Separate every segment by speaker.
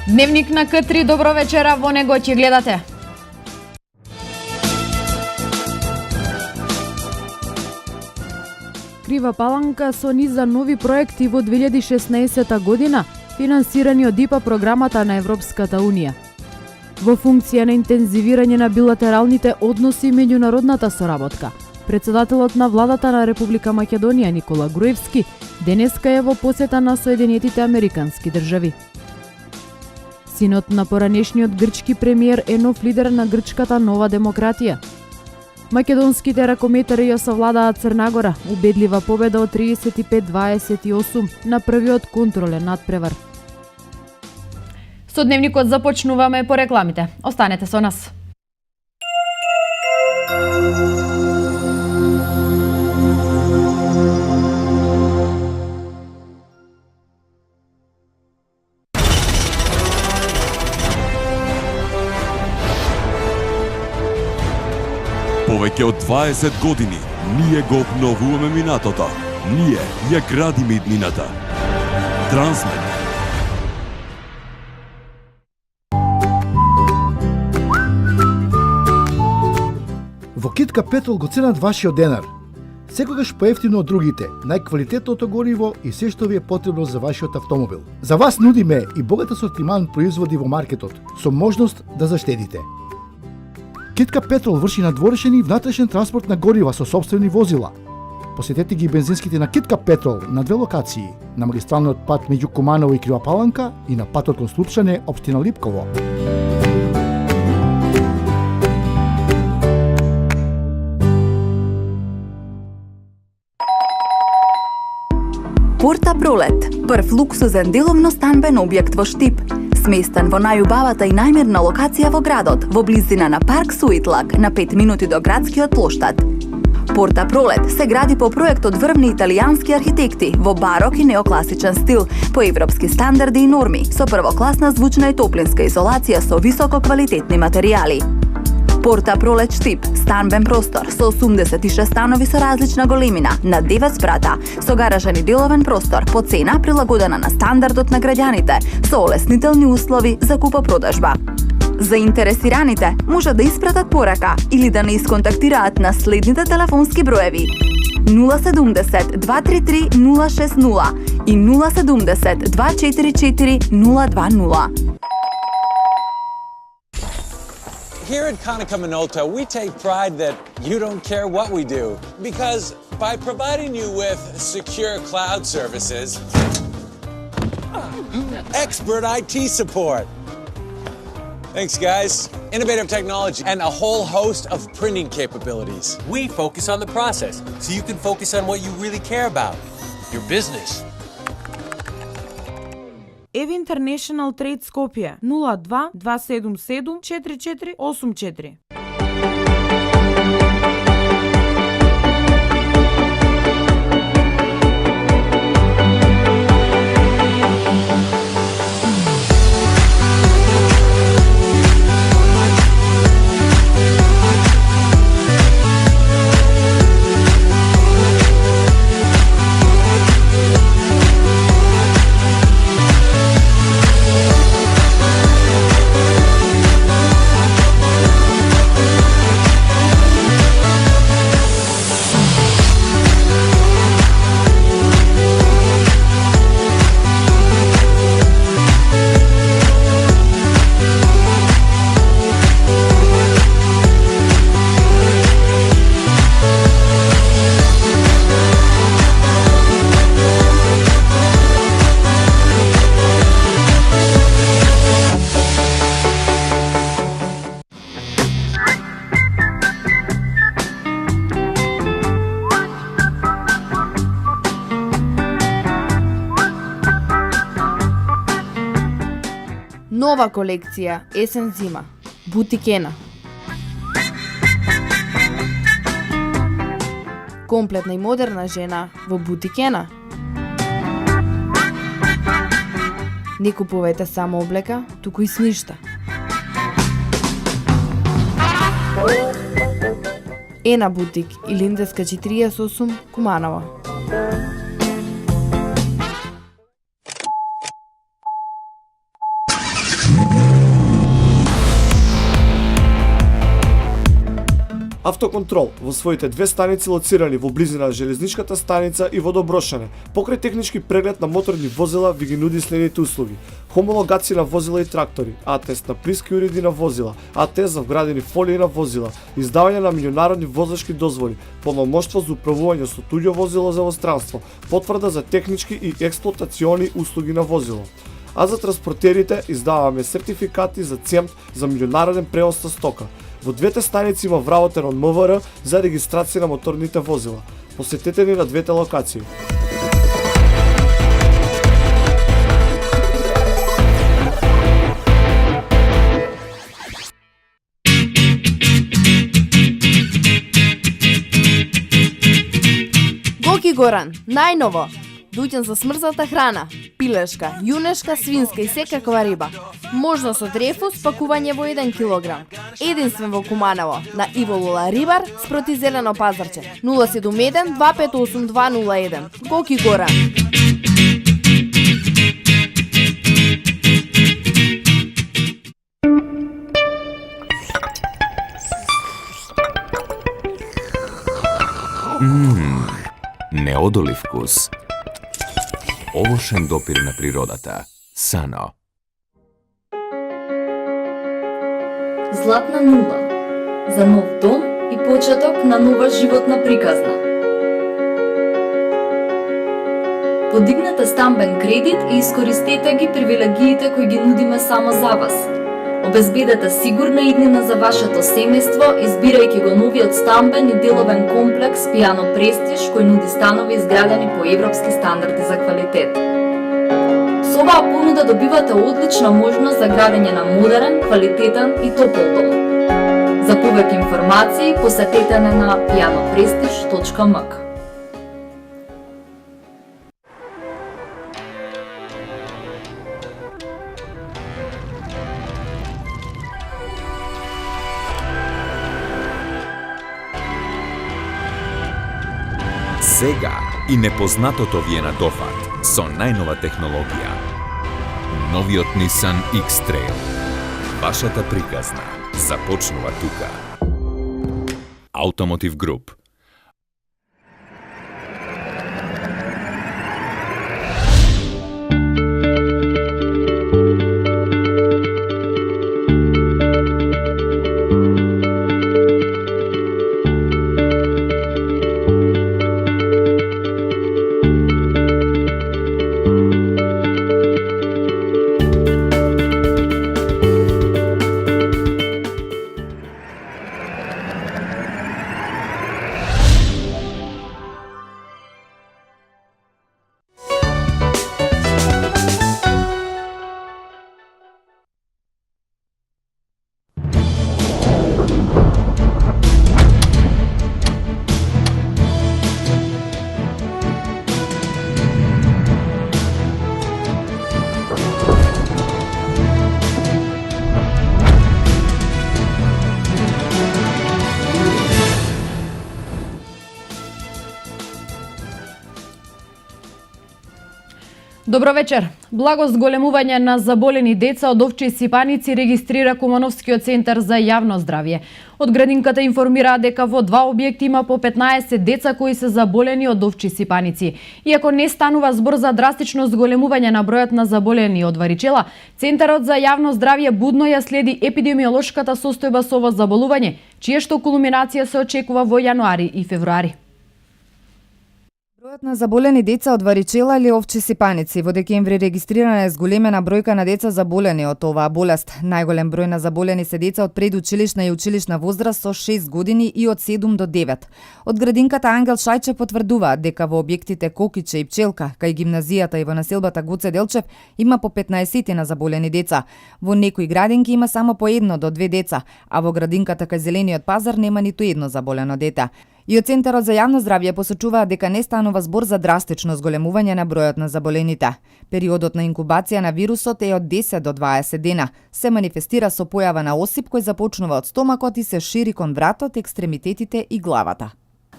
Speaker 1: Дневник на К3, добро вечера, во него ќе гледате. Крива Паланка со низ за нови проекти во 2016 година, финансирани од ИПА програмата на Европската Унија. Во функција на интензивирање на билатералните односи и меѓународната соработка, председателот на владата на Република Македонија Никола Груевски денеска е во посета на Соединетите Американски држави. Синот на поранешниот грчки премиер е нов лидер на грчката Нова демократија. Македонските ракометари ја совладаат Црнагора, убедлива победа од 35-28 на првиот контролен надпревар. Со дневникот започнуваме по рекламите. Останете со нас.
Speaker 2: Повеќе од 20 години ние го обновуваме минатото. Ние ја градиме иднината. Трансмет.
Speaker 3: Во Китка Петрол го ценат вашиот денар. Секогаш поевтино од другите, најквалитетното гориво и се што ви е потребно за вашиот автомобил. За вас нудиме и богат асортиман производи во маркетот, со можност да заштедите. Китка Петрол врши надворешен и внатрешен транспорт на горива со сопствени возила. Посетете ги бензинските на Китка Петрол на две локации, на магистралниот пат меѓу Куманово и Крива Паланка и на патот кон Слупшане, општина Липково.
Speaker 4: Порта Пролет, прв луксузен деловно станбен објект во Штип, сместен во најубавата и најмирна локација во градот, во близина на парк Суитлак, на 5 минути до градскиот плоштад. Порта Пролет се гради по проект од врвни италијански архитекти во барок и неокласичен стил, по европски стандарди и норми, со првокласна звучна и топлинска изолација со високо квалитетни материјали. Порта Пролет Штип, станбен простор со 86 станови со различна големина, на 9 спрата, со гаражен и деловен простор по цена прилагодена на стандардот на граѓаните, со олеснителни услови за купо-продажба. Заинтересираните може да испратат порака или да не исконтактираат на следните телефонски броеви: 070 233 060 и 070 244 020.
Speaker 5: Here at Konica Minolta, we take pride that you don't care what we do, because by providing you with secure cloud services, expert IT support, thanks guys, innovative technology, and a whole host of printing capabilities.
Speaker 6: We focus on the process, so you can focus on what you really care about, your business.
Speaker 7: EV International Trade Skopje 02 277 4484. Нова колекција есен-зима. Бутикена. Комплетна и модерна жена во Бутикена. Не купувајте само облека, туку и сништа. Ена бутик и Линдеска 48 Куманово.
Speaker 8: Автоконтрол во своите две станици лоцирани во близина на железничката станица и водоброшене. Покрај технички преглед на моторни возила ви ги нуди следните услуги: хомологација на возила и трактори, атест на плиски уреди на возила, атест за вградени фолии на возила, издавање на меѓународни возачки дозволи, полномоштво за управување со туѓо возило за иностранство, потврда за технички и експлоатациони услуги на возило. А за транспортерите издаваме сертификати за ЦЕМТ за меѓународен превоз на стока. Во двете станици има вработен од МВР за регистрација на моторните возила. Посетете ни на двете локации.
Speaker 7: Гоки Горан, најново. Дуќан за смрзната храна, пилешка, јунешка, свинска и секаква риба. Можно со трефу, спакување во 1 килограм. Единствен во Куманово, на Иво Лула Рибар, спроти Зелено пазарче. 071 258 201. Гоки Горан.
Speaker 9: Неодолив вкус. Овошен допир на природата. Сано.
Speaker 10: Златна нула. За нов дом и почеток на нова животна приказна. Подигнете стамбен кредит и искористете ги привилегиите кои ги нудиме само за вас. Обезбедете сигурна иднина за вашето семејство, избирајќи го новиот стамбен и деловен комплекс Пиано Престиж, кој нуди станови изградени по европски стандарди за квалитет. Со оваа понуда добивате одлична можност за градење на модерен, квалитетен и топол дом. За повеќе информации посетете на pianoprestige.mk.
Speaker 9: Сега и непознатото ви е на дофат со најнова технологија. Новиот Nissan X-Trail. Вашата приказна започнува тука. Automotive Group.
Speaker 1: Добро вечер. Благо зголемување на заболени деца од овчи сипаници регистрира Кумановскиот центар за јавно здравје. Од градинката информира дека во 2 објекти има по 15 деца кои се заболени од овчи сипаници. Иако не станува збор за драстично зголемување на бројот на заболени од варичела, Центарот за јавно здравје будно ја следи епидемиолошката состојба со ово заболување, чија што кулминација се очекува во јануари и февруари.
Speaker 11: Бројот на заболени деца од варичела или овчи сипаници во декември регистрирана е зголемена бројка на деца заболени од оваа болест. Најголем број на заболени се деца од предучилишна и училишна возраст со 6 години и од 7 до 9. Од градинката Ангел Шајче потврдуваат дека во објектите Кокиче и Пчелка, кај гимназијата и во населбата Гоце Делчев има по 15 на заболени деца. Во некои градинки има само по 1 до 2 деца, а во градинката кај Зелениот пазар нема ниту едно заболено дете. И од Центарот за јавно здравје посочуваат дека не станува збор за драстично зголемување на бројот на заболените. Периодот на инкубација на вирусот е од 10 до 20 дена. Се манифестира со појава на осип кој започнува од стомакот и се шири кон вратот, екстремитетите и главата.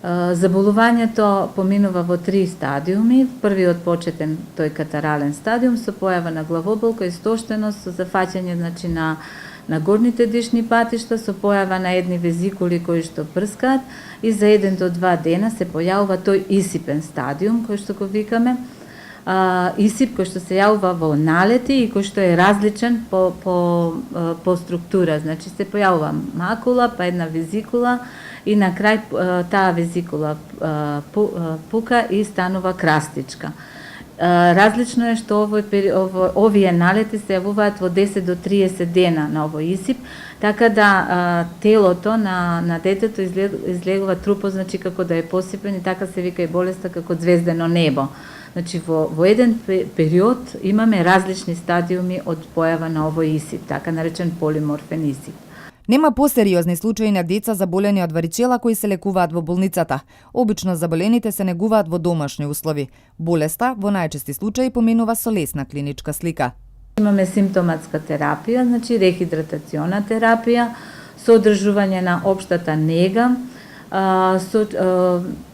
Speaker 12: Заболувањето поминува во 3 стадиуми. Првиот почетен тој катарален стадиум со појава на главоболка и стоштеност со зафаќање на на горните дишни патишта со појава на едни везикули кои што прскаат и за 1 до 2 дена се појавува тој исипен стадиум кој што го викаме. Исип кој што се јавува во налети и кој што е различен по структура. Значи се појавува макула, па една везикула и на крај таа везикула пука и станува крастичка. Различно е што овие налети се јавуваат во 10 до 30 дена на овој исип, така да телото на детето излегува трупо, значи како да е посипен и така се вика и болеста како звездено небо. Значи во еден период имаме различни стадиуми од појава на овој исип, така наречен полиморфен исип.
Speaker 11: Нема посериозни случаи на деца заболени од варичела кои се лекуваат во болницата. Обично заболените се негуваат во домашни услови. Болеста во најчести случаи поминува со лесна клиничка слика.
Speaker 12: Имаме симптоматска терапија, значи рехидратациона терапија, со одржување на општата нега,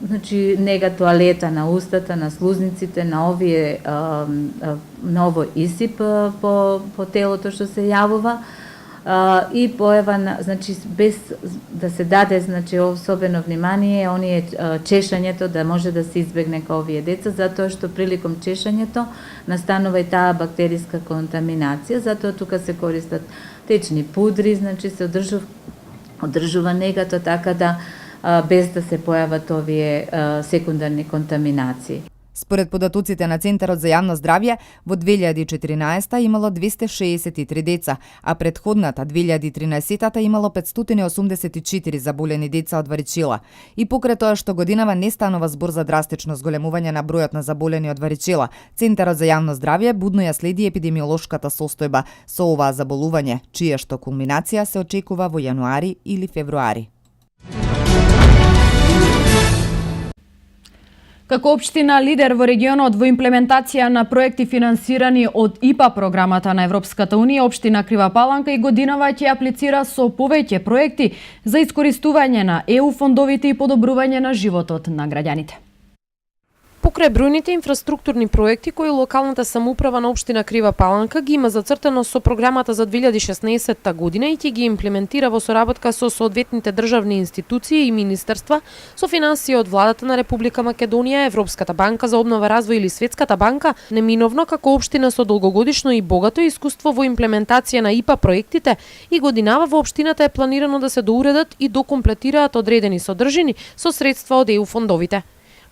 Speaker 12: значи нега тоалета на устата, на слузниците, на овој исип по телото што се јавува. И појава на, значи без да се даде, значи особено внимание оние чешањето да може да се избегне кај овие деца, затоа што приликом чешањето настанува и таа бактериска контаминација, затоа тука се користат течни пудри, значи се одржува негато така да без да се појават овие секундарни контаминации.
Speaker 11: Според податоците на Центарот за јавно здравје, во 2014 имало 263 деца, а предходната 2013 имало 584 заболени деца од варичела. И покрај тоа што годинава не станува збор за драстично зголемување на бројот на заболени од варичела, Центарот за јавно здравје будно ја следи епидемиолошката состојба со оваа заболување, чија што кулминација се очекува во јануари или февруари.
Speaker 1: Како општина лидер во регионот во имплементација на проекти финансирани од ИПА програмата на Европската унија, општина Крива Паланка и годинава ќе аплицира со повеќе проекти за искористување на ЕУ фондовите и подобрување на животот на граѓаните.
Speaker 13: Покрај бројните инфраструктурни проекти кои локалната самоуправа на општина Крива Паланка ги има зацртано со програмата за 2016 година и ќе ги имплементира во соработка со соодветните државни институции и министерства, со финансија од владата на Република Македонија, Европската банка за обнова развој или Светската банка, неминовно како општина со долгогодишно и богато искуство во имплементација на ИПА проектите и годинава во општината е планирано да се доуредат и докомплетираат одредени содржини со средства од ЕУ фондовите.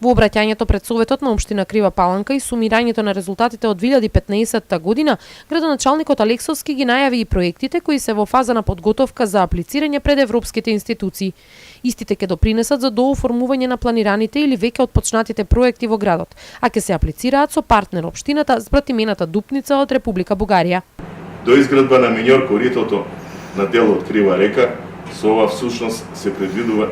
Speaker 13: Во обраќањето пред Советот на општина Крива Паланка и сумирањето на резултатите од 2015 година, градоначалникот Алексовски ги најави и проектите кои се во фаза на подготовка за аплицирање пред европските институции. Истите ќе допринесат за дооформување на планираните или веќе отпочнатите проекти во градот, а ќе се аплицираат со партнер општината збратимената Дупница од Република Бугарија.
Speaker 14: До изградба на миньор коритото на делот Крива река, со ова всушност се предвидува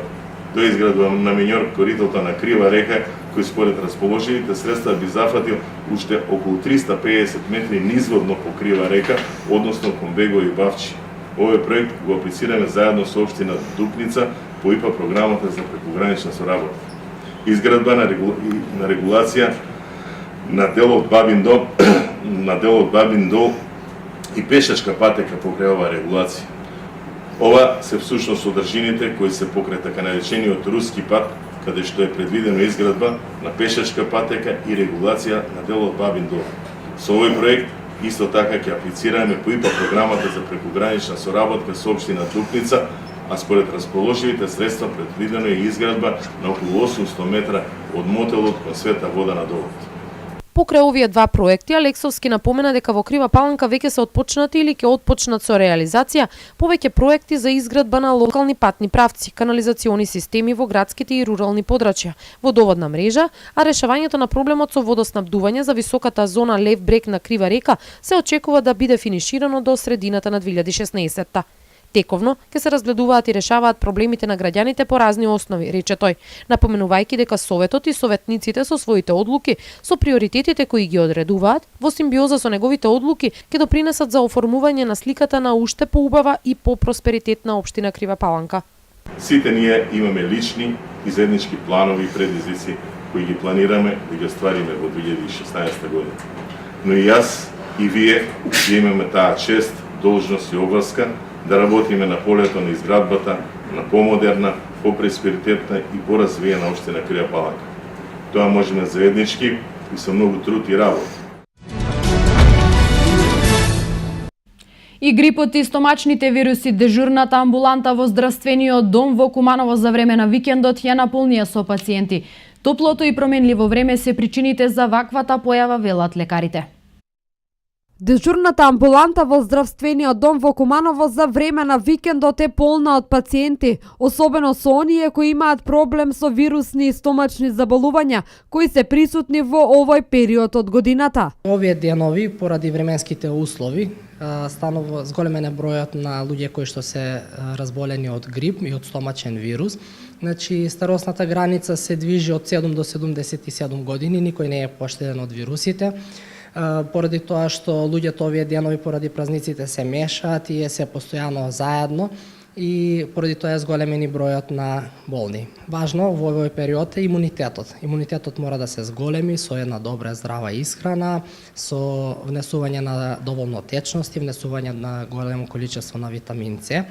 Speaker 14: до изградба на миньор коритото на Крива река, кој според расположените средства би зафатил уште околу 350 метри низводно по Крива река, односно кон Бегово и Бавчи. Овој проект го аплицираме заедно со општина Дупница по ИПА програмата за прекогранична соработа. Изградба на регулација на делот Бабин дол и пешачка патека покрај оваа регулација. Ова се всушност содржините кои се покрај така наречениот руски пат, каде што е предвидено изградба на пешачка патека и регулација на делот Бабин дол. Со овој проект исто така ќе аплицираме по ИПА програмата за прекогранична соработка со општина Дупница, а според расположивите средства предвидено е изградба на околу 800 метра од мотелот кон Света вода на долот.
Speaker 13: Покрај овие два проекти, Алексовски напомена дека во Крива Паланка веќе се отпочнати или ќе отпочнат со реализација повеќе проекти за изградба на локални патни правци, канализациони системи во градските и рурални подрачја, водоводна мрежа, а решавањето на проблемот со водоснабдување за високата зона Лев брег на Крива река се очекува да биде финиширано до средината на 2016-та. Тековно ќе се разгледуваат и решаваат проблемите на граѓаните по разни основи, рече тој, напоменувајќи дека Советот и советниците со своите одлуки, со приоритетите кои ги одредуваат, во симбиоза со неговите одлуки, ќе допринесат за оформување на сликата на уште поубава и по-просперитетна општина Крива Паланка.
Speaker 14: Сите ние имаме лични и заеднички планови и предизвици кои ги планираме да ги оствариме во 2016 година. Но и јас и вие имаме таа чест, должност и обврска да работиме на полето на изградбата на помодерна, попросперитетна и поразвиена општина Крива Паланка. Тоа можеме заеднички и со многу труд и работа.
Speaker 1: И грипот и стомачните вируси, дежурната амбуланта во здравствениот дом во Куманово за време на викендот ја наполнија со пациенти. Топлото и променливо време се причините за ваквата појава, велат лекарите.
Speaker 15: Дежурната амбуланта во здравствениот дом во Куманово за време на викендот е полна од пациенти, особено со оние кои имаат проблем со вирусни и стомачни заболувања, кои се присутни во овој период од годината.
Speaker 16: Овие денови, поради временските услови, станува зголемен е бројот на луѓе кои што се разболени од грип и од стомачен вирус. Значи, старосната граница се движи од 7 до 77 години, никој не е поштеден од вирусите. Поради тоа што луѓето овие денови поради празниците се мешаат и се постојано заедно и поради тоа е зголемен и бројот на болни. Важно во овој период е имунитетот. Имунитетот мора да се зголеми со една добра здрава исхрана, со внесување на доволно течности, внесување на големо количество на витамин С,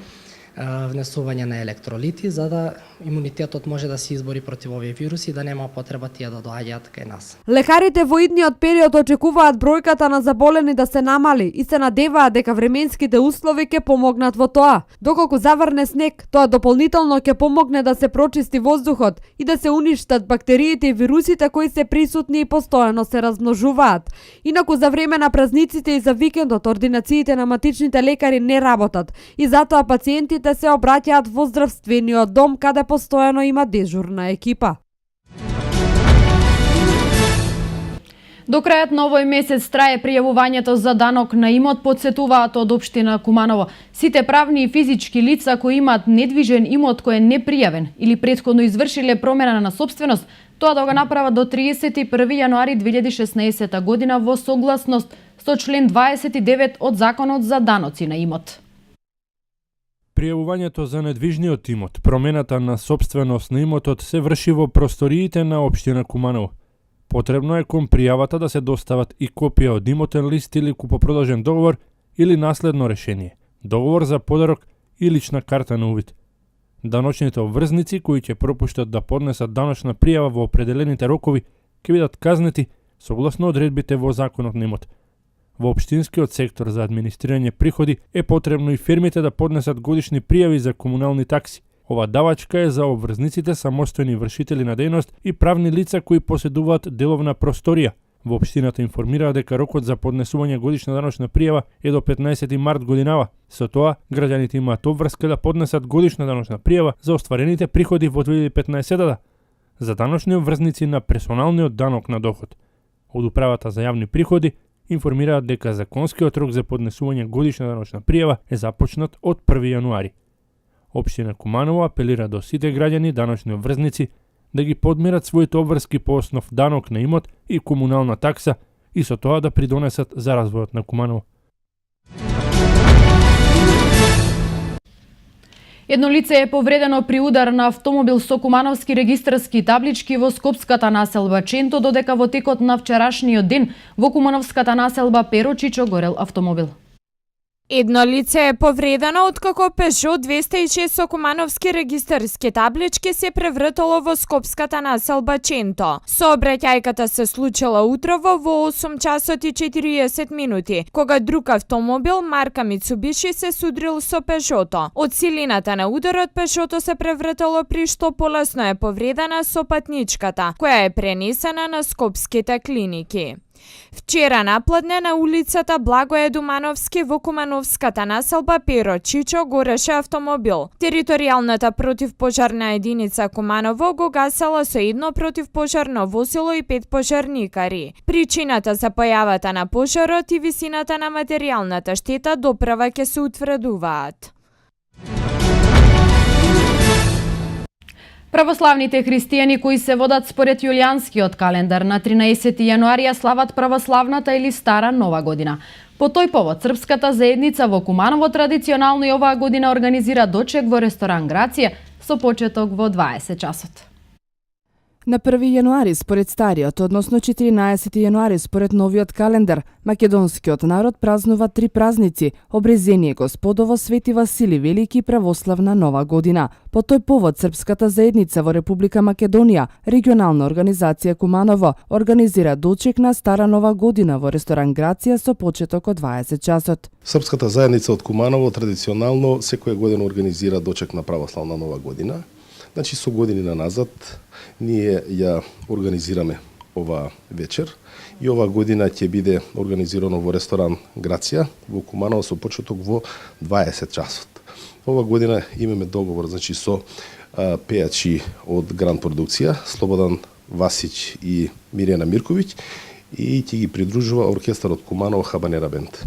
Speaker 16: внесување на електролити, за да имунитетот може да се избори против овие вируси и да нема потреба тие да доаѓаат кај нас.
Speaker 15: Лекарите во идниот период очекуваат бројката на заболени да се намали и се надеваат дека временските услови ќе помогнат во тоа. Доколку заврне снег, тоа дополнително ќе помогне да се прочисти воздухот и да се уништат бактериите и вирусите кои се присутни и постојано се размножуваат. Инаку за време на празниците и за викендот ординациите на матичните лекари не работат и затоа пациентите се обраќаат во здравствениот дом каде постојано има дежурна екипа.
Speaker 1: До крајот на овој месец трае пријавувањето за данок на имот, подсетуваат од општина Куманово. Сите правни и физички лица кои имаат недвижен имот кој е непријавен или претходно извршиле промена на собственост, тоа да го направат до 31 јануари 2016 година во согласност со член 29 од Законот за даноци на имот.
Speaker 17: Пријавувањето за недвижниот имот, промената на собственост на имотот се врши во просториите на општина Куманово. Потребно е кон пријавата да се достават и копија од имотен лист или купопродажен договор или наследно решение, договор за подарок и лична карта на увид. Даночните обврзници кои ќе пропуштат да поднесат даночна пријава во определените рокови ќе бидат казнети согласно одредбите во Законот на имот. Во општинскиот сектор за администрирање приходи е потребно и фирмите да поднесат годишни пријави за комунални такси. Ова давачка е за обврзниците, самостојни вршители на дејност и правни лица кои поседуваат деловна просторија. Во општината информираа дека рокот за поднесување годишна даночна пријава е до 15 март годинава. Со тоа, граѓаните имаат обврска да поднесат годишна даночна пријава за остварените приходи во 2015 за даночни обврзници на персоналниот данок на доход. Од управата за јавни приходи информираат дека законскиот рок за поднесување годишна даночна пријава е започнат од 1 јануари. Општина Куманово апелира до сите граѓани даночни обврзници да ги подмират своите обврски по основ данок на имот и комунална такса и со тоа да придонесат за развојот на Куманово.
Speaker 1: Едно лице е повредено при удар на автомобил со кумановски регистарски таблички во скопската населба Ченто, додека во текот на вчерашниот ден во кумановската населба Перочичо горел автомобил.
Speaker 18: Едно лице е повредено откако Peugeot 206 со кумановски регистарски таблички се превртело во скопската населба Ченто. Сообраќајката се случила утрово во 8 часот и 40 минути, кога друг автомобил марка Mitsubishi се судрил со Peugeot. Од силината на ударот Peugeot се превртело при што полесно е повредена со патничката, која е пренесена на скопските клиники. Вчера напладне на улицата Благое Думановски во кумановската населба Перочичо гореше автомобил. Територијалната противпожарна единица Куманово го гасала со едно противпожарно возило и 5 пожарникари. Причината за појавата на пожарот и висината на материјалната штета доправа ќе се утврдуваат.
Speaker 1: Православните христијани кои се водат според јулијанскиот календар на 13 јануарија слават православната или стара нова година. По тој повод српската заедница во Куманово традиционално и оваа година организира дочек во ресторан Грација со почеток во 20 часот. На 1 јануари според стариот, односно 14 јануари според новиот календар, македонскиот народ празнува 3 празници: Обрезение Господово, Свети Васили Велики и православна Нова година. По тој повод Српската заедница во Република Македонија, регионална организација Куманово, организира дочек на Стара Нова година во ресторан Грација со почеток од 20 часот.
Speaker 19: Српската заедница од Куманово традиционално секоја година организира дочек на православна Нова година. Значи, со години назад, ние ја организираме ова вечер и ова година ќе биде организирано во ресторан Грација во Куманово со почеток во 20 часот. Ова година имаме договор, значи, со пејачи од Гранд Продукција, Слободан Васич и Мирјана Мирковиќ, и ќе ги придружува оркестар од Куманово Хабанера бенд.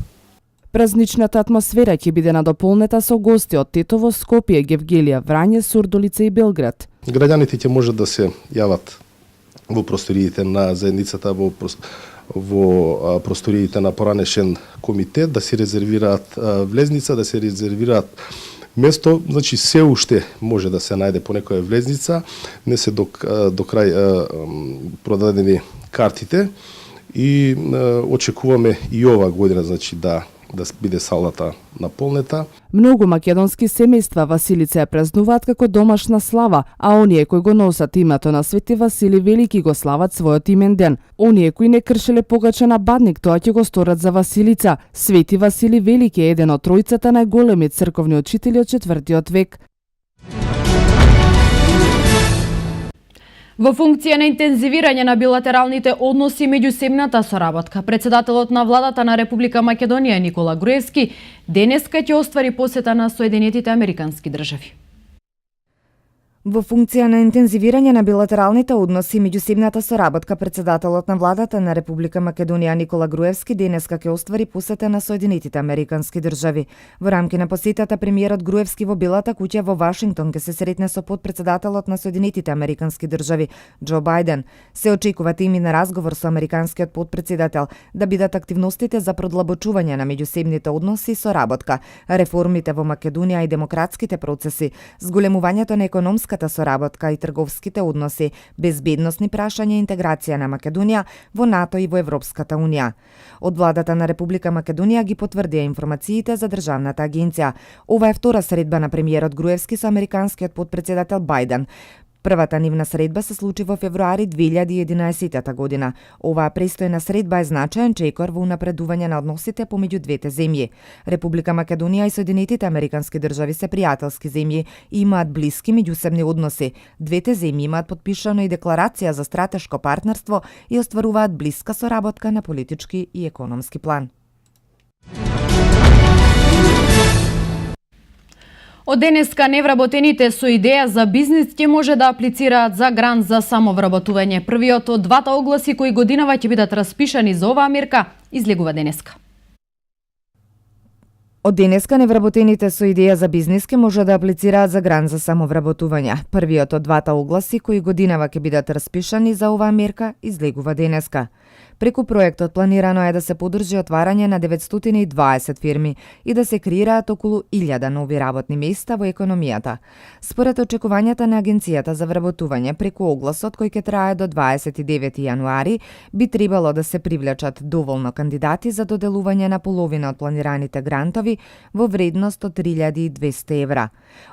Speaker 1: Празничната атмосфера ќе биде надополнета со гости од Тетово, Скопје, Гевгелија, Врање, Сурдолица и Белград.
Speaker 19: Граѓаните ќе може да се јават во просториите на заедницата, во просториите на поранешен комитет, да се резервираат влезница, да се резервираат место. Значи, се уште може да се најде по некоја влезница, не се до крај продадени картите и очекуваме и ова година, значи, да биде салата наполнета.
Speaker 1: Многу македонски семејства Василица ја празнуваат како домашна слава, а оние кои го носат името на Свети Васили Велики го слават својот имен ден. Оние кои не кршеле погача на бадник, тоа ќе го сторат за Василица. Свети Васили Велики е еден од тројцата најголеми црковни учители од 4 век. Во функција на интензивирање на билатералните односи и меѓусебната соработка, председателот на владата на Република Македонија Никола Груевски денеска ќе оствари посета на Соединетите Американски држави.
Speaker 11: Во функција на интензивирање на билатералните односи и меѓусебната соработка, председателот на владата на Република Македонија Никола Груевски денеска ќе оствари посета на Соединетите Американски држави. Во рамки на посетата, премиерот Груевски во Белата куќа во Вашингтон ќе се сретне со потпредседателот на Соединетите Американски држави Џо Бајден. Се очекува теми на разговор со американскиот потпредседател да бидат активностите за продлабочување на меѓусебните односи и соработка, реформите во Македонија и демократските процеси, зголемувањето на економската соработка и трговските односи, безбедносни прашања и интеграција на Македонија во НАТО и во Европската Унија. Од владата на Република Македонија ги потврдија информациите за државната агенција. Ова е втора средба на премиерот Груевски со американскиот потпредседател Бајден. Првата нивна средба се случи во февруари 2011 година. Оваа престојна средба е значаен чекор во унапредување на односите помеѓу двете земји. Република Македонија и Соединетите Американски држави се пријателски земји и имаат блиски меѓусебни односи. Двете земји имаат подпишано и декларација за стратешко партнерство и остваруваат блиска соработка на политички и економски план.
Speaker 1: Од денеска невработените со идеја за бизнис ќе може да аплицираат за грант за самовработување. Првиот од двата огласи кои годинава ќе бидат распишани за оваа мерка излегува денеска.
Speaker 11: Од денеска невработените со идеја за бизнис ќе може да аплицираат за грант за самовработување. Првиот од двата огласи кои годинава ќе бидат распишани за оваа мерка излегува денеска. Преку проектот планирано е да се поддржи отварање на 920 фирми и да се креираат околу 1000 нови работни места во економијата. Според очекувањата на Агенцијата за вработување, преку огласот кој ќе трае до 29 јануари, би требало да се привлечат доволно кандидати за доделување на половина од планираните грантови во вредност од 3200 евра.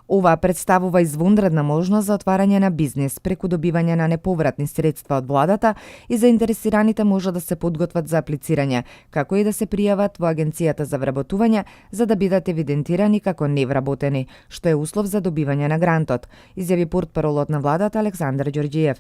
Speaker 11: Ова представува извонредна можност за отварање на бизнис преку добивање на неповратни средства од владата и заинтересираните може да се подготват за аплицирање, како и да се пријават во Агенцијата за вработување за да бидат евидентирани како невработени, што е услов за добивање на грантот, изјави портпаролот на владата Александар Ѓорѓиев.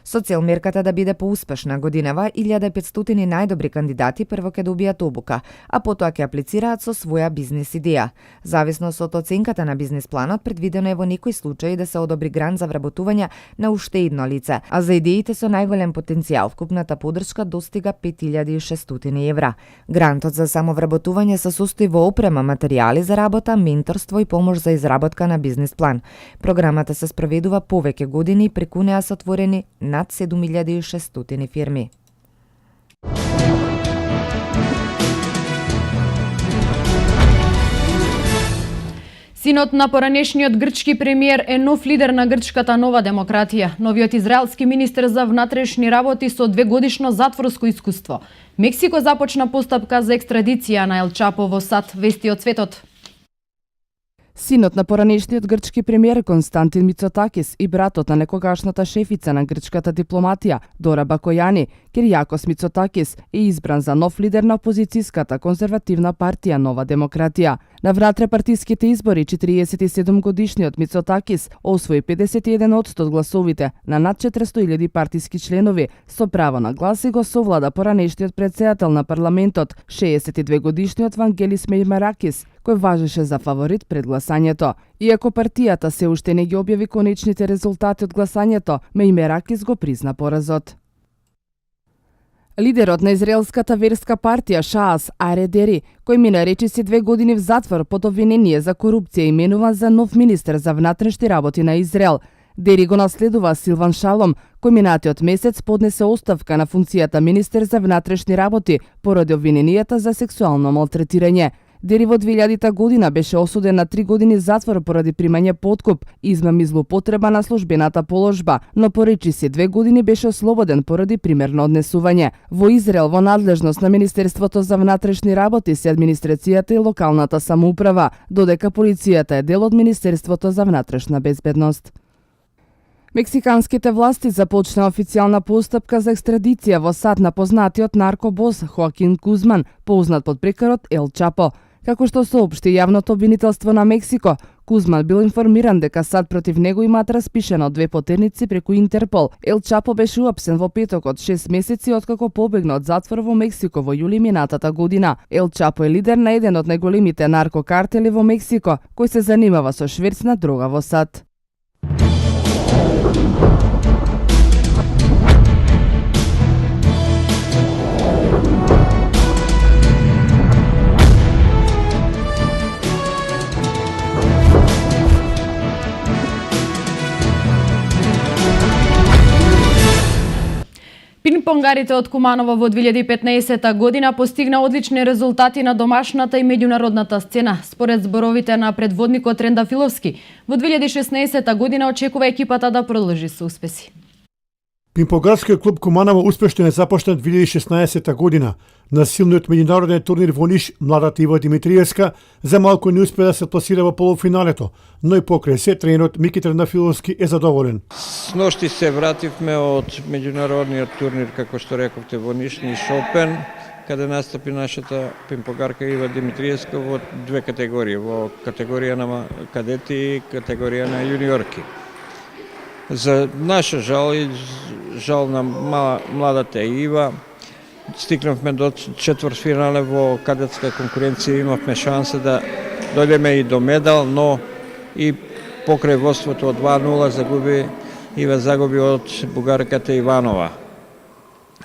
Speaker 11: Со цел мерката да биде поуспешна годинава, 1500 најдобри кандидати прво ќе добијат обука, а потоа ќе аплицираат со своја бизнис идеја. Зависно од оценката на бизнис планот, предвидено е во некои случаи да се одобри грант за вработување на уште едно лице, а за идеите со најголем потенцијал вкупната поддршка достига 5600 евра. Грантот за самовработување се состои во опрема, материјали за работа, менторство и помош за изработка на бизнис план. Програмата се спроведува повеќе години и преку неа се отворени над 7600 фирми.
Speaker 1: Синот на поранешниот грчки премиер е нов лидер на грчката Нова демократија. Новиот израелски министер за внатрешни работи со 2-годишно затворско искуство. Мексико започна постапка за екстрадиција на Ел Чапо во САД, вести од светот.
Speaker 20: Синот на поранешниот грчки премиер Константин Мицотакис и братот на некогашната шефица на грчката дипломатија Дора Бакојани, Киријакос Мицотакис, е избран за нов лидер на опозицијската конзервативна партија Нова демократија. На внатре-партиските избори 47-годишниот Мицотакис освои 51% од гласовите на над 400.000 партиски членови, со право на глас и го совлада поранешниот претседател на парламентот, 62-годишниот Вангелис Мејмаракис, кој важеше за фаворит пред гласањето. Иако партијата се уште не ги објави конечните резултати од гласањето, Мејмаракис го призна поразот. Лидерот на израелската верска партија Шаас Аре Дери, кој мина речиси 2 години в затвор под обвинение за корупција, именуван за нов министер за внатрешни работи на Израел. Дери го наследува Силван Шалом, кој минатиот месец поднесе оставка на функцијата министер за внатрешни работи поради обвиненијата за сексуално малтретирање. Дери во 2000 година беше осуден на 3 години затвор поради примање подкуп, измам и злоупотреба на службената положба, но по речиси 2 години беше ослободен поради примерно однесување. Во Израел во надлежност на Министерството за внатрешни работи се администрацијата и локалната самоуправа, додека полицијата е дел од Министерството за внатрешна безбедност. Мексиканските власти започна официјална постапка за екстрадиција во САД на познатиот наркобос Хоакин Кузман, познат под прекарот Ел Чапо. Како што соопшти јавното обвинителство на Мексико, Кузман бил информиран дека САД против него имаат распишено 2 потерници преку Интерпол. Ел Чапо беше уапсен во петокот 6 месеци откако побегна од затвор во Мексико во јули минатата година. Ел Чапо е лидер на еден од најголемите наркокартели во Мексико, кој се занимава со шверц на дрога во САД.
Speaker 1: Пинг-понгарите од Куманово во 2015 година постигна одлични резултати на домашната и меѓународната сцена. Според зборовите на предводникот Трендафиловски, во 2016 година очекува екипата да продолжи со успеси.
Speaker 21: Пинг-понгарскиот клуб Куманово успешно е започнат 2016 година. На силниот меѓународен турнир во Ниш, младата Ива Димитриевска за малку не успе да се пласира во полуфиналето, но и покрај се тренерот Мики Трендафиловски е задоволен.
Speaker 22: Сношти се вративме од меѓународниот турнир, како што рековте, во Ниш, Ниш Опен, каде настапи нашата пинг-понгарка Ива Димитриевска во 2 категории, во категорија на кадети и категорија на јуниорки. За наша жал и жал на младата Ива, стигнавме до четвртфинале во кадетска конкуренција, имавме шанса да дојдеме и до медал, но и покрај водството од 2-0 Ива загуби од бугарката Иванова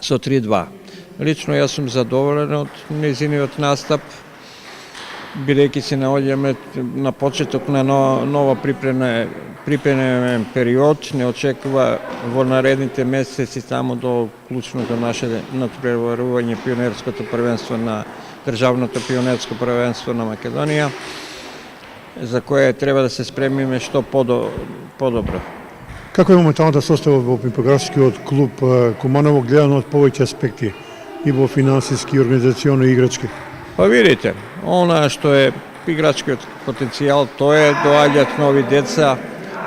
Speaker 22: со 3-2. Лично јас сум задоволен од незиниот настап, бидејќи се наоѓаме на почеток на нова припремен период, не очекува во наредните месеци само до клучното наше надпреварување пионерското првенство на државното пионерско првенство на Македонија, за кое треба да се спремиме што подобро.
Speaker 21: Како е моменталната состава во пинг-понгарскиот клуб Куманово гледано од повеќе аспекти и во финансиски, организационо и играчки?
Speaker 22: Па видите, она што е играчкиот потенцијал, тоа е доаѓаат нови деца,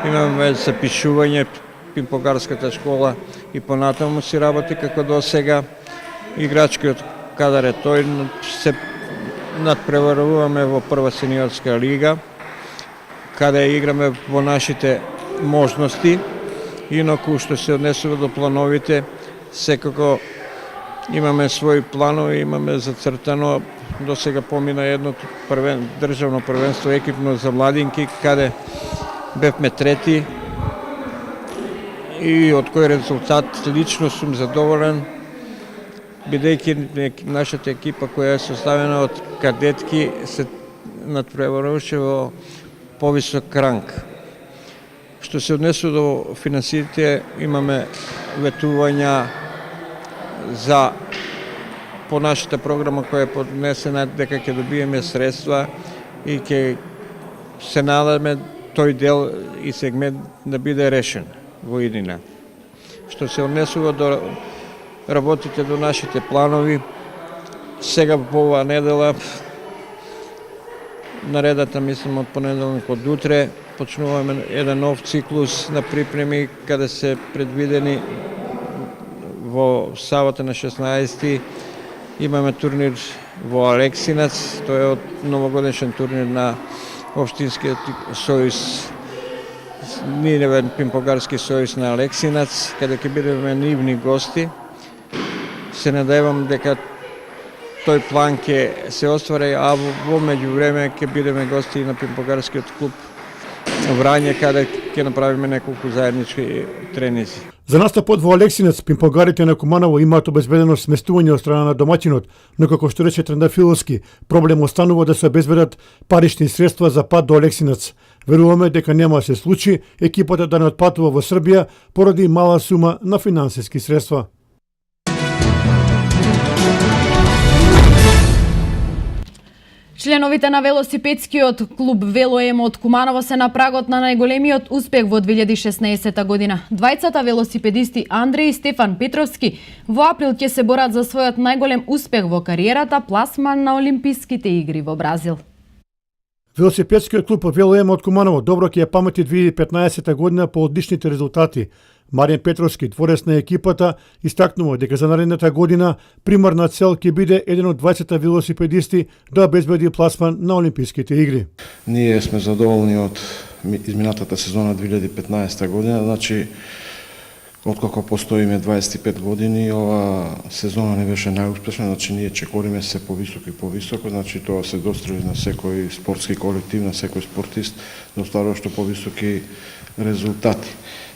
Speaker 22: имаме запишување, пинг-понгарската школа и понатаму си работи како до сега. Играчкиот кадар е тој, се надпреваруваме во прва сениорска лига, каде играме во нашите можности, инаку што се однесува до плановите, секако имаме своји планови, имаме зацртано. До сега помина едното државно првенство екипно за младинки, каде бевме трети и од кој резултат лично сум задоволен, бидејќи нашата екипа која е составена од кадетки се надпреваруваше во повисок ранг. Што се однесува до финансите, имаме ветувања за по нашата програма која е поднесена дека ќе добиеме средства и ќе се надаме тој дел и сегмент да биде решен во иднина. Што се однесува до работите до нашите планови, сега по оваа недела, наредата мислам од понеделник од утре, почнуваме еден нов циклус на припреми каде се предвидени во сабота на 16 имаме турнир во Алексинац, тој е од новогодишен турнир на Општинскиот сојуз, Нивен пимпогарски сојуз на Алексинац, каде ќе бидеме нивни гости. Се надевам дека тој план ќе се оствари, а во меѓувреме ќе бидеме гости и на пимпогарскиот клуб Врање, каде ќе направиме неколку заеднички тренинзи.
Speaker 21: За настапот во Алексинец, пимпогарите на Куманово имаат обезбедено сместување од страна на домаќинот, но како што рече Трендафиловски, проблем останува да се обезбедат парични средства за пат до Алексинец. Веруваме дека нема да се случи екипата да не отпатува во Србија поради мала сума на финансиски средства.
Speaker 1: Членовите на велосипедскиот клуб Велоем од Куманово се на прагот на најголемиот успех во 2016 година. Двајцата велосипедисти Андреј и Стефан Петровски во април ќе се борат за својот најголем успех во кариерата, пласман на Олимписките игри во Бразил.
Speaker 21: Велосипедскиот клуб Велоем од Куманово добро ќе ја памети 2015 година по одличните резултати. Маријан Петровски, творец на екипата, истакнува дека за наредната година примарна цел ќе биде еден од 20 велосипедисти да обезбеди пласман на Олимписките игри.
Speaker 2: Ние сме задоволни од изминатата сезона 2015 година, значи откако постоиме 25 години, ова сезона не беше најуспешна, значи ние чекориме се повисоко и повисоко, значи тоа се дострои на секој спортски колектив, на секој спортист да остварува што повисоки резултати.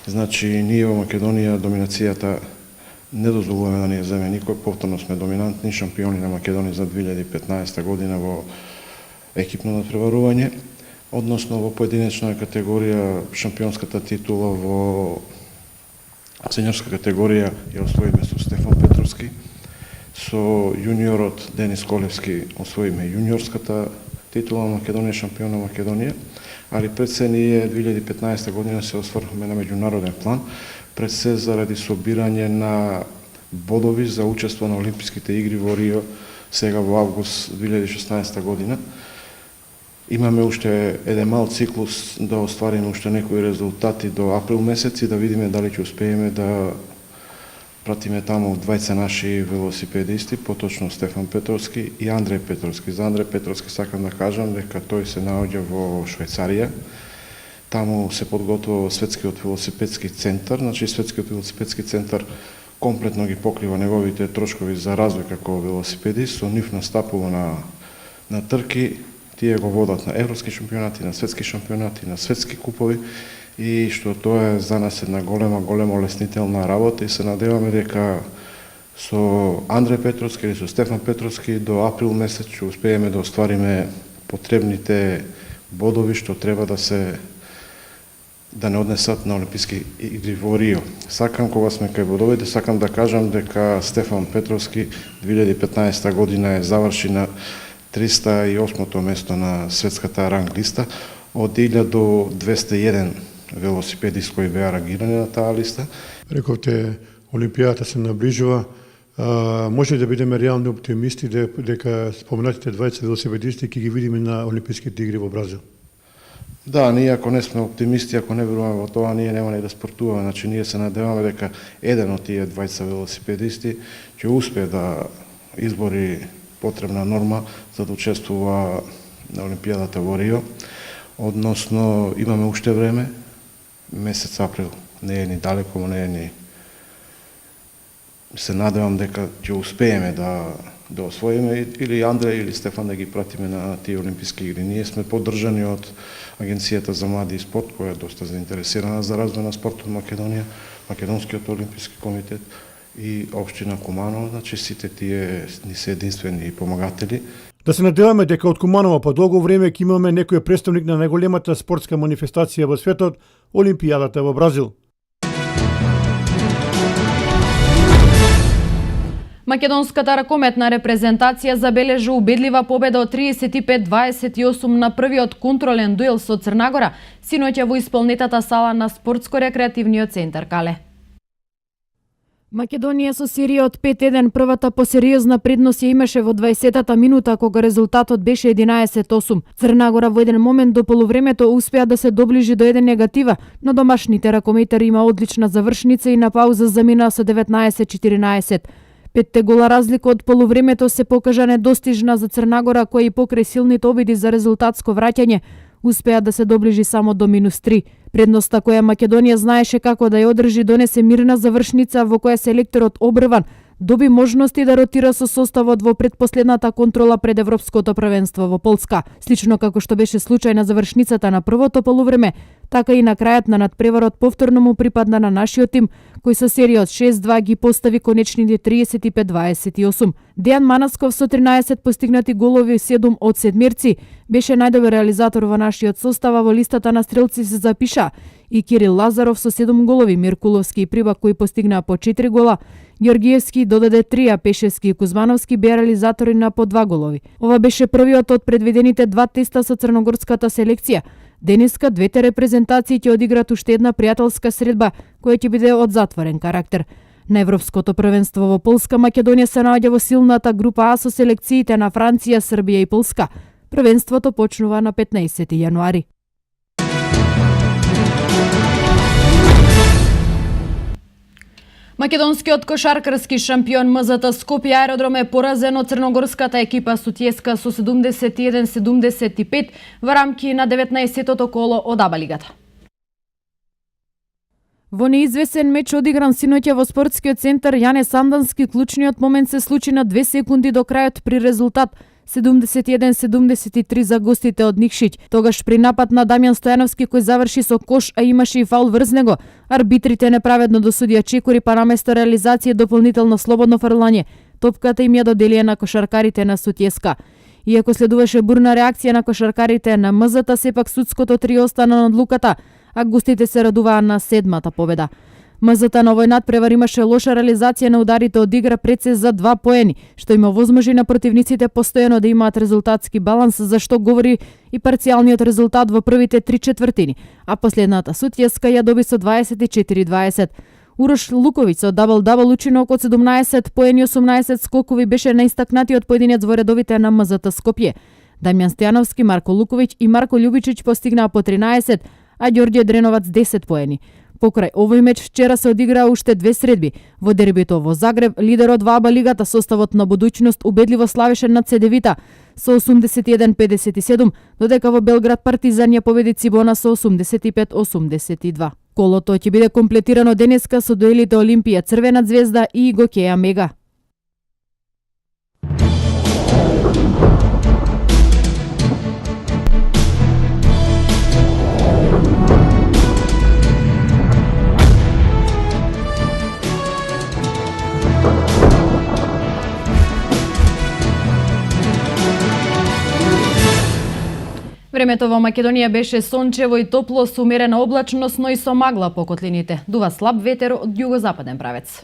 Speaker 2: Значи, ние во Македонија доминацијата не дозволуваме да ни ја земе никој, повторно сме доминантни шампиони на Македонија за 2015 година во екипно натпреварување, односно во поединечна категорија шампионската титула во сениорска категорија ја освоиме со Стефан Петровски, со јуниорот Денис Колевски освоиме јуниорската титула на Македонија, шампион на Македонија, али пред се ние 2015 година се осврхме на меѓународен план, пред се заради собирање на бодови за учество на Олимписките игри во Рио сега во август 2016 година. Имаме уште еден мал циклус да оствариме уште некои резултати до април месец и да видиме дали ќе успееме да пратиме таму двајца наши велосипедисти, поточно Стефан Петровски и Андреј Петровски. За Андреј Петровски сакам да кажам дека тој се наоѓа во Швајцарија. Таму се подготвува светскиот велосипедски центар, значи светскиот велосипедски центар комплетно ги покрива неговите трошкови за развој како велосипедист, со нив настапува на трки, тие го водат на европски шампионати, на светски шампионати, на светски купови, и што тоа е за нас една голема леснителна работа и се надеваме дека со Андреј Петровски или со Стефан Петровски до април месец ќе успееме да оствариме потребните бодови што треба да не однесат на Олимписки игри во Рио. Сакам, кога сме кај бодовите, сакам да кажам дека Стефан Петровски 2015 година е заврши на 308-то место на светската ранг листа од 1000 до 201 велосипедисти кои беа рангирани на таа листа.
Speaker 21: Рековте, Олимпијата се наближува. Може да бидеме реални оптимисти дека споменатите 20 велосипедисти ќе ги видиме на Олимписките игри во Бразил?
Speaker 2: Да, ние ако не сме оптимисти, ако не веруваме во тоа, ние нема ни да спортуваме. Значи, ние се надеваме дека еден од тие 20 велосипедисти ќе успее да избори потребна норма за да учествува на Олимпијадата во Рио. Односно, имаме уште време, месец април не е ни далеко, не е ни... Се надевам дека ќе успееме да освоиме или Андреј или Стефан да ги пратиме на тие Олимписки игри. Ние сме поддржани од Агенцијата за млади и спорт, која е доста заинтересирана за развој на спортот во Македонија, Македонскиот олимписки комитет и општина Куманово, значи сите тие ни се единствени помагатели.
Speaker 21: Да се надеваме дека од Куманово по долго време ќе имаме некој представник на најголемата спортска манифестација во светот, Олимпијадата во Бразил.
Speaker 1: Македонската ракометна репрезентација забележа убедлива победа од 35-28 на првиот контролен дуел со Црнагора синоќа во исполнетата сала на спортско-рекреативниот центар Кале. Македонија со серија од 5-1 првата посериозна предност ја имаше во 20-та минута кога резултатот беше 11-8. Црнагора во еден момент до полувремето успеа да се доближи до еден негатива, но домашните ракометари има одлична завршница и на пауза замина со 19-14. Петте гола разлика од полувремето се покажа недостижна за Црнагора, која и покрај силните обиди за резултатско враќање успеа да се доближи само до -3. Предноста која Македонија знаеше како да ја одржи донесе мирна завршница во која селекторот Обрван доби можности да ротира со составот во предпоследната контрола пред Европското првенство во Полска. Слично како што беше случај на завршницата на првото полувреме, така и на крајот на надпреварот повторно му припадна на нашиот тим, кој со серија од 6-2 ги постави конечните 35-28. Дејан Манасков со 13 постигнати голови, 7 од седмерци, беше најдобар реализатор во нашиот состав, а во листата на стрелци се запиша и Кирил Лазаров со 7 голови, Миркуловски и Прибак кои постигнаа по 4 гола, Георгиевски додаде 3, а Пешевски и Кузмановски беа реализатори на по 2 голови. Ова беше првиот од предвидените 2 теста со црногорската селекција. Денеска двете репрезентации ќе одиграат уште една пријателска средба, која ќе биде од затворен карактер. На Европското првенство во Полска, Македонија се наоѓа во силната група А со селекциите на Франција, Србија и Полска. Првенството почнува на 15 јануари. Македонскиот кошаркарски шампион МЗТ Скопје Аеродром е поразен од црногорската екипа Сутјеска со 71-75 во рамки на 19-тото коло од АБА лигата. Во неизвесен меч одигран синоќа во спортскиот центар Јане Сандански, клучниот момент се случи на 2 секунди до крајот при резултат 71-73 за гостите од Никшиќ. Тогаш при напад на Дамјан Стојановски кој заврши со кош, а имаше и фаул врз него, арбитрите неправедно досудија чекори, па наместо реализација дополнително слободно фрлање, топката им ја доделија на кошаркарите на Сутјеска. Иако следуваше бурна реакција на кошаркарите на МЗТ, сепак судското 3 остана на одлуката, а гостите се радуваа на 7-та победа. МЗТ на овој надпревар имаше лоша реализација на ударите од игра пред се за 2 поени, што им овозможи на противниците постојано да имаат резултатски баланс, за што говори и парцијалниот резултат во првите 3 четвртини, а последната Сутјеска ја доби со 24-20. Урош Луковиќ со дабл-дабл учинок од 17 поени 18 скокови беше наистакнатиот поединец во редовите на МЗТ Скопје. Дамјан Стојановски, Марко Луковиќ и Марко Љубичиќ постигнаа по 13, а Ѓорѓе Дреновац 10 поени. Покрај овој меч вчера се одиграа уште 2 средби. Во дербито во Загреб, лидерот во АБА лигата составот на Будуќност убедливо славеше над Цедевита со 81-57, додека во Белград Партизан ја победи Цибона со 85-82. Колото ќе биде комплетирано денеска со дуелите Олимпија Црвена звезда и Гокеја Мега. Времето во Македонија беше сончево и топло со умерена облачност, но и со магла по котлините. Дува слаб ветер од југозападен правец.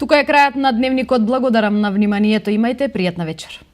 Speaker 1: Тука е крајот на дневникот. Благодарам на вниманието. Имајте пријатна вечер.